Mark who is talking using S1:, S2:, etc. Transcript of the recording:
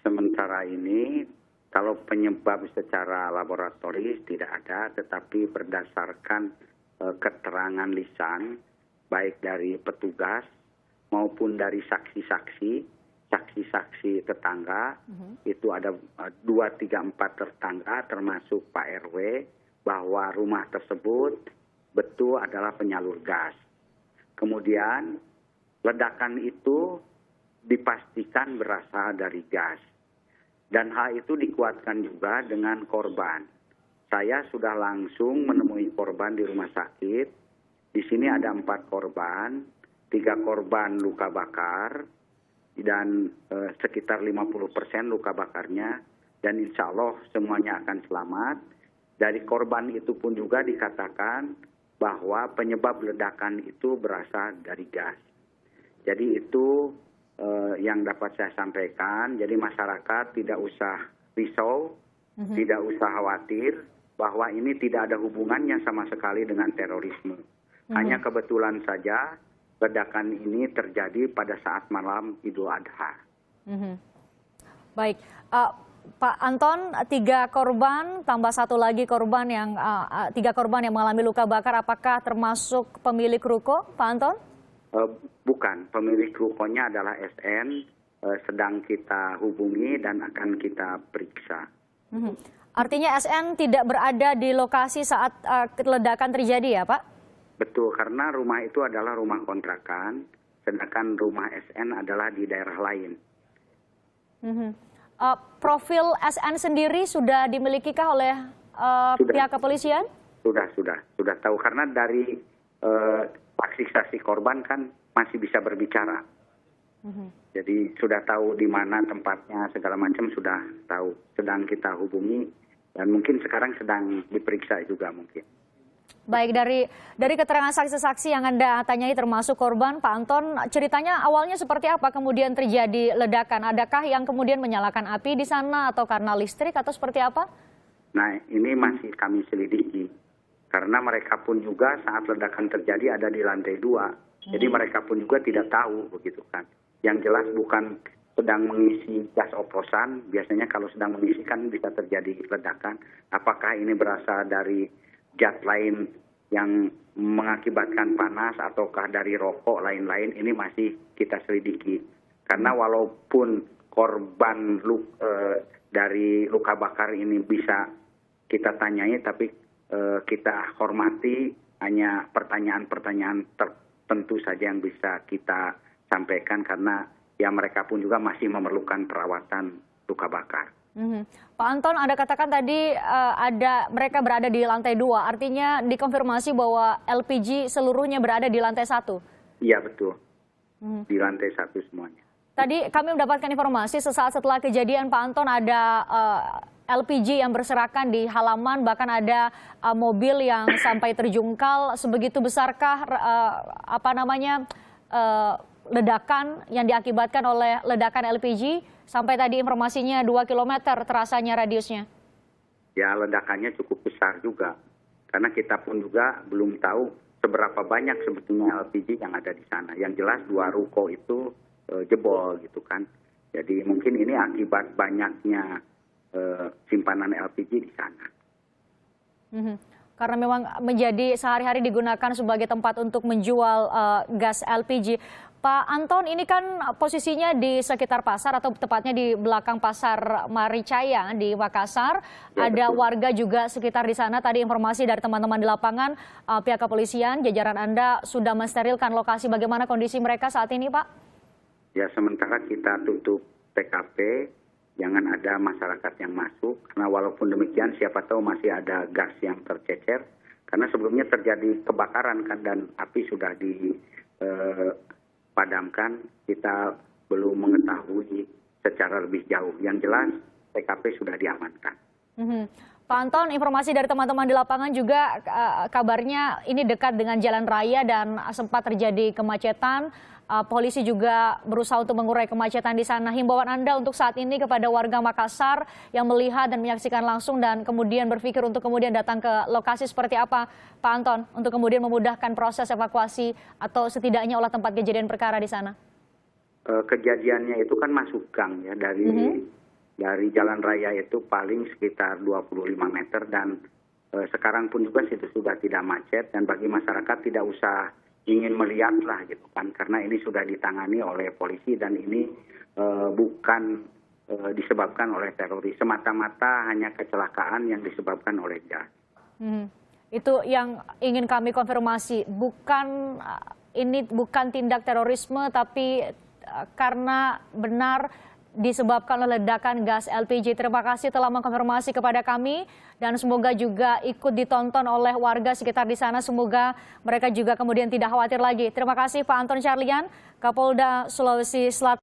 S1: sementara ini kalau penyebab secara laboratoris tidak ada, tetapi berdasarkan keterangan lisan, baik dari petugas maupun dari saksi-saksi tetangga, itu ada 2, 3, 4 tetangga termasuk Pak RW, bahwa rumah tersebut betul adalah penyalur gas. Kemudian ledakan itu dipastikan berasal dari gas. Dan hal itu dikuatkan juga dengan korban. Saya sudah langsung menemui korban di rumah sakit. Di sini ada 4 korban, 3 korban luka bakar, dan sekitar 50% luka bakarnya. Dan insya Allah semuanya akan selamat. Dari korban itu pun juga dikatakan bahwa penyebab ledakan itu berasal dari gas. Jadi itu yang dapat saya sampaikan. Jadi masyarakat tidak usah risau, tidak usah khawatir bahwa ini tidak ada hubungannya sama sekali dengan terorisme. Hanya kebetulan saja ledakan ini terjadi pada saat malam Idul Adha.
S2: Baik, Pak Anton, 3 korban tambah 1 lagi korban yang 3 korban yang mengalami luka bakar, apakah termasuk pemilik ruko, Pak Anton?
S1: Bukan, pemilik rukonya adalah SN, sedang kita hubungi dan akan kita periksa.
S2: Artinya SN tidak berada di lokasi saat ledakan terjadi ya, Pak?
S1: Betul, karena rumah itu adalah rumah kontrakan, sedangkan rumah SN adalah di daerah lain.
S2: Profil SN sendiri sudah dimilikikah oleh pihak kepolisian?
S1: Sudah tahu, karena dari saksi-saksi korban kan masih bisa berbicara. Jadi sudah tahu di mana tempatnya, segala macam sudah tahu. Sedang kita hubungi dan mungkin sekarang sedang diperiksa juga mungkin.
S2: Baik, dari keterangan saksi-saksi yang Anda tanyai termasuk korban, Pak Anton, ceritanya awalnya seperti apa kemudian terjadi ledakan? Adakah yang kemudian menyalakan api di sana atau karena listrik atau seperti apa?
S1: Nah, ini masih kami selidiki. Karena mereka pun juga saat ledakan terjadi ada di lantai 2. Jadi mereka pun juga tidak tahu begitu kan. Yang jelas bukan sedang mengisi gas oplosan. Biasanya kalau sedang mengisi kan bisa terjadi ledakan. Apakah ini berasal dari zat lain yang mengakibatkan panas ataukah dari rokok lain-lain, ini masih kita selidiki. Karena walaupun korban dari luka bakar ini bisa kita tanyai, tapi kita hormati, hanya pertanyaan-pertanyaan tertentu saja yang bisa kita sampaikan karena ya mereka pun juga masih memerlukan perawatan luka bakar.
S2: Pak Anton, Anda katakan tadi mereka berada di lantai 2, artinya dikonfirmasi bahwa LPG seluruhnya berada di lantai 1?
S1: Iya betul, di lantai 1 semuanya.
S2: Tadi kami mendapatkan informasi sesaat setelah kejadian Pak Anton ada LPG yang berserakan di halaman, bahkan ada mobil yang sampai terjungkal. Sebegitu besarkah ledakan yang diakibatkan oleh ledakan LPG? Sampai tadi informasinya 2 km terasanya radiusnya.
S1: Ya, ledakannya cukup besar juga. Karena kita pun juga belum tahu seberapa banyak sebetulnya LPG yang ada di sana. Yang jelas 2 ruko itu jebol gitu kan. Jadi mungkin ini akibat banyaknya simpanan LPG di sana.
S2: Karena memang menjadi sehari-hari digunakan sebagai tempat untuk menjual gas LPG. Pak Anton, ini kan posisinya di sekitar pasar atau tepatnya di belakang pasar Maricaya di Makassar. Ya, ada betul. Warga juga sekitar di sana. Tadi informasi dari teman-teman di lapangan, pihak kepolisian, jajaran Anda sudah mensterilkan lokasi. Bagaimana kondisi mereka saat ini, Pak?
S1: Ya, sementara kita tutup TKP, jangan ada masyarakat yang masuk. Karena walaupun demikian, siapa tahu masih ada gas yang tercecer. Karena sebelumnya terjadi kebakaran kan dan api sudah dipadamkan, kita belum mengetahui secara lebih jauh. Yang jelas TKP sudah diamankan.
S2: Pak Anton, informasi dari teman-teman di lapangan juga kabarnya ini dekat dengan jalan raya dan sempat terjadi kemacetan. Polisi juga berusaha untuk mengurai kemacetan di sana. Himbauan Anda untuk saat ini kepada warga Makassar yang melihat dan menyaksikan langsung dan kemudian berpikir untuk kemudian datang ke lokasi seperti apa, Pak Anton, untuk kemudian memudahkan proses evakuasi atau setidaknya olah tempat kejadian perkara di sana?
S1: Kejadiannya itu kan masuk gang ya dari Dari jalan raya itu paling sekitar 25 meter dan sekarang pun juga situ sudah tidak macet dan bagi masyarakat tidak usah ingin melihat lah gitu kan, karena ini sudah ditangani oleh polisi dan ini bukan disebabkan oleh teroris, semata-mata hanya kecelakaan yang disebabkan oleh gas.
S2: Itu yang ingin kami konfirmasi, ini bukan tindak terorisme tapi karena benar disebabkan oleh ledakan gas LPG. Terima kasih telah mengkonfirmasi kepada kami dan semoga juga ikut ditonton oleh warga sekitar di sana. Semoga mereka juga kemudian tidak khawatir lagi. Terima kasih Pak Anton Carlyan, Kapolda Sulawesi Selatan.